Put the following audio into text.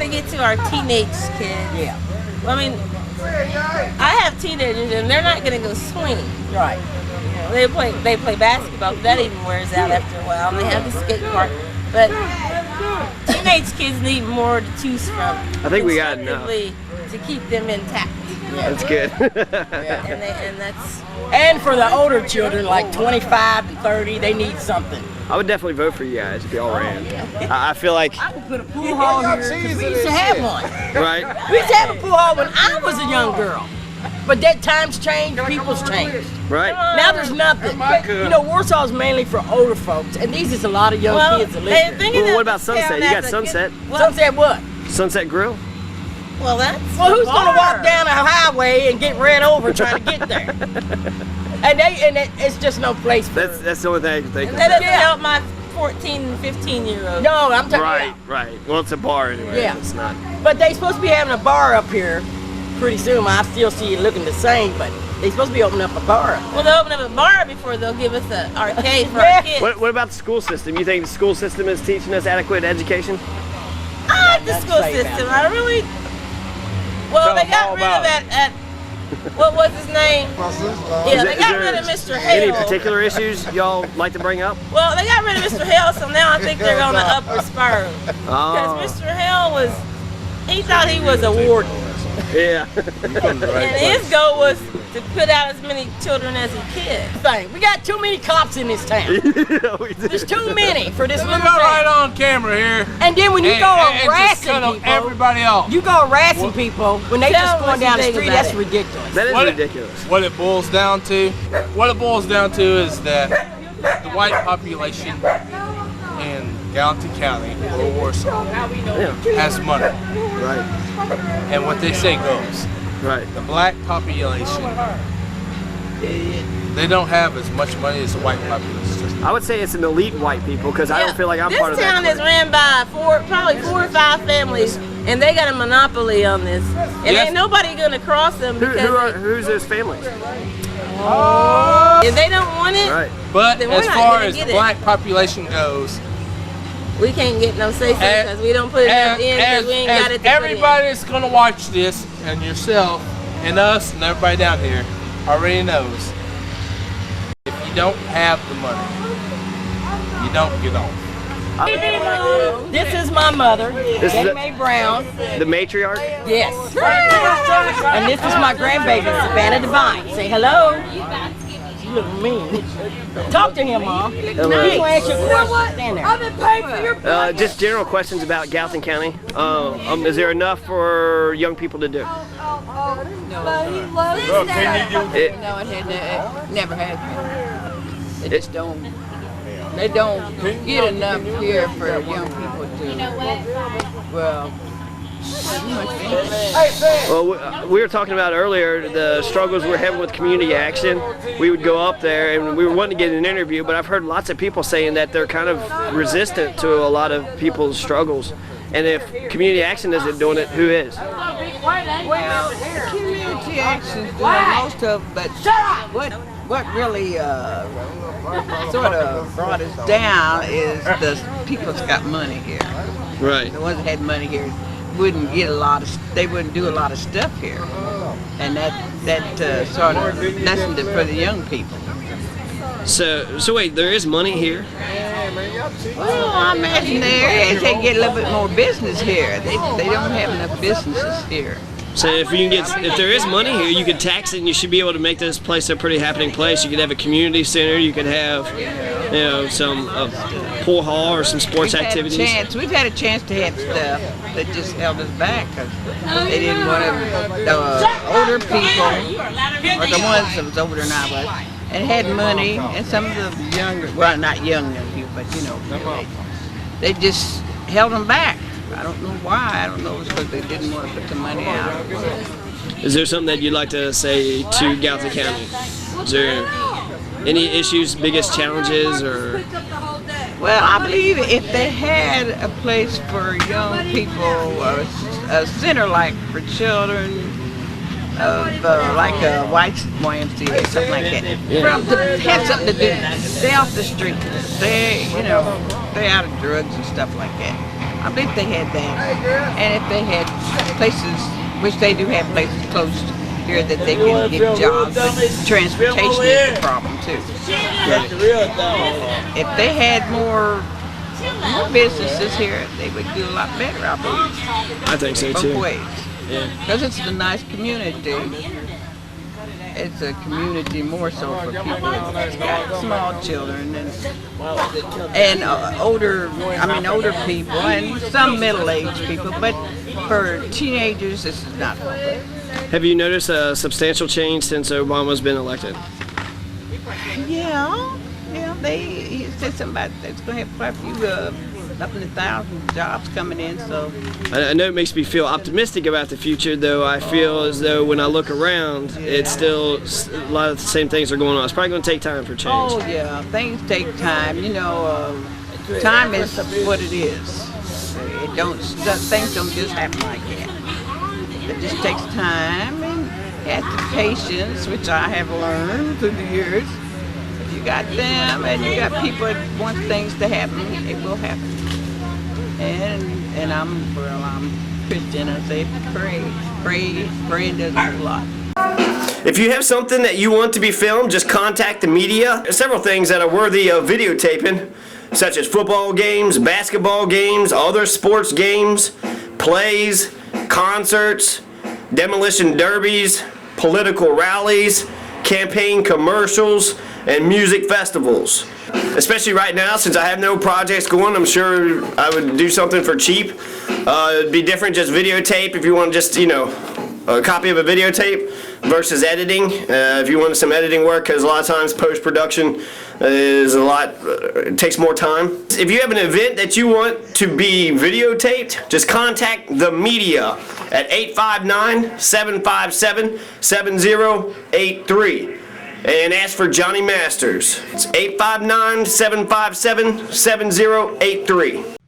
got to get to our teenage kids. Yeah. I mean, I have teenagers and they're not going to go swing. Right. They play basketball, but that even wears out after a while. And they have the skate park, but teenage kids need more to choose from. I think we got enough to keep them intact. That's good. And for the older children, like 25 and 30, they need something. I would definitely vote for you guys if y'all ran. I feel like I could put a pool hall here because we used to have one. right. We used to have a pool hall when I was a young girl. But that times changed, people's changed. Right. Now there's nothing. You know, Warsaw's mainly for older folks, and these is a lot of young kids that live here. Well, what about Sunset? You got Sunset. Sunset what? Sunset Grill. Well, who's gonna walk down a highway and get ran over trying to get there? and it's just no place for. That's the only thing I can think of. That doesn't help my 14 and 15-year-olds. No, I'm talking. Right. Well, it's a bar anyway. Yeah. It's not. But they supposed to be having a bar up here pretty soon. I still see it looking the same, but they supposed to be opening up a bar. Well, they'll open up a bar before they'll give us an arcade for our kids. What about the school system? You think the school system is teaching us adequate education? I like the school system. I really. Well, they got rid of that. What was his name? Yeah, they got rid of Mr. Hale. Any particular issues y'all like to bring up? Well, they got rid of Mr. Hale, so now I think they're on the upper spiral. Because Mr. Hale he thought he was a warden. Yeah. And his goal was to put out as many children as he could. We got too many cops in this town. There's too many for this little town. Right on camera here. And then when you go harassing people, everybody else. You go harassing people when they just going down the street. That's ridiculous. That is ridiculous. What it boils down to is that the white population in Gallatin County or Warsaw has money. Right. And what they say goes. Right. The black population, they don't have as much money as the white population. I would say it's an elite white people because I don't feel like I'm part of that. This town is ran by probably 4 or 5 families, and they got a monopoly on this. And ain't nobody gonna cross them because who's those families? If they don't want it, right. But as far as the black population goes, we can't get no say so because we don't put enough in because we ain't got it to everybody that's going to watch this, and yourself, and us, and everybody down here already knows, if you don't have the money, you don't get on. This is my mother, May Brown. The matriarch? Yes. And this is my grandbaby, Savannah Devine. Say hello. You look mean. Talk to him, Mom. He's going to ask you a question. Stand there. I've been paid for your just general questions about Gallatin County. Is there enough for young people to do? No, it never has been. They just don't. They don't get enough here for young people to. Well, we were talking about earlier the struggles we're having with community action. We would go up there and we were wanting to get an interview, but I've heard lots of people saying that they're kind of resistant to a lot of people's struggles. And if community action isn't doing it, who is? Well, community action's doing most of, but what really sort of brought us down is the people that's got money here. Right. The ones that had money here wouldn't get they wouldn't do a lot of stuff here, and that sort of lessened it for the young people. So wait, there is money here? Well, I imagine there is. They get a little bit more business here. They don't have enough businesses here. So if there is money here, you could tax it, and you should be able to make this place a pretty happening place. You could have a community center. You could have, some pool hall or some sports activities. We've had a chance to have stuff that just held us back because they didn't want to. The older people, or the ones that was older than I was, and had money, and some of the younger, well, not young people, but they just held them back. I don't know why. I don't know if it's because they didn't want to put the money out. Is there something that you'd like to say to Gallatin County? Is there any issues, biggest challenges, or? Well, I believe if they had a place for young people, a center like for children, like a white YMCA, something like that. To have something to do. Stay off the street. Stay out of drugs and stuff like that. I believe they had that. And if they had places, which they do have places close here that they can get jobs, but transportation is the problem too. If they had more businesses here, they would do a lot better, I believe. I think so too. Both ways. Because it's a nice community. It's a community more so for people that's got small children and older people and some middle-aged people, but for teenagers, this is not. Have you noticed a substantial change since Obama's been elected? Yeah, he said something about it's going to have quite a few, up in 1,000 jobs coming in, so. I know it makes me feel optimistic about the future, though I feel as though when I look around, it's still a lot of the same things are going on. It's probably going to take time for change. Oh yeah, things take time. You know, time is what it is. Things don't just happen like that. It just takes time and have the patience, which I have learned through the years. If you got them and you got people that want things to happen, it will happen. And I'm Christian. I say praying does a lot. If you have something that you want to be filmed, just contact the media. There's several things that are worthy of videotaping, such as football games, basketball games, other sports games, plays, concerts, demolition derbies, political rallies, campaign commercials, and music festivals. Especially right now, since I have no projects going, I'm sure I would do something for cheap. It'd be different just videotape if you want just, a copy of a videotape versus editing. If you want some editing work, because a lot of times post-production is it takes more time. If you have an event that you want to be videotaped, just contact the media at 859-757-7083. And ask for Johnny Masters. It's 859-757-7083.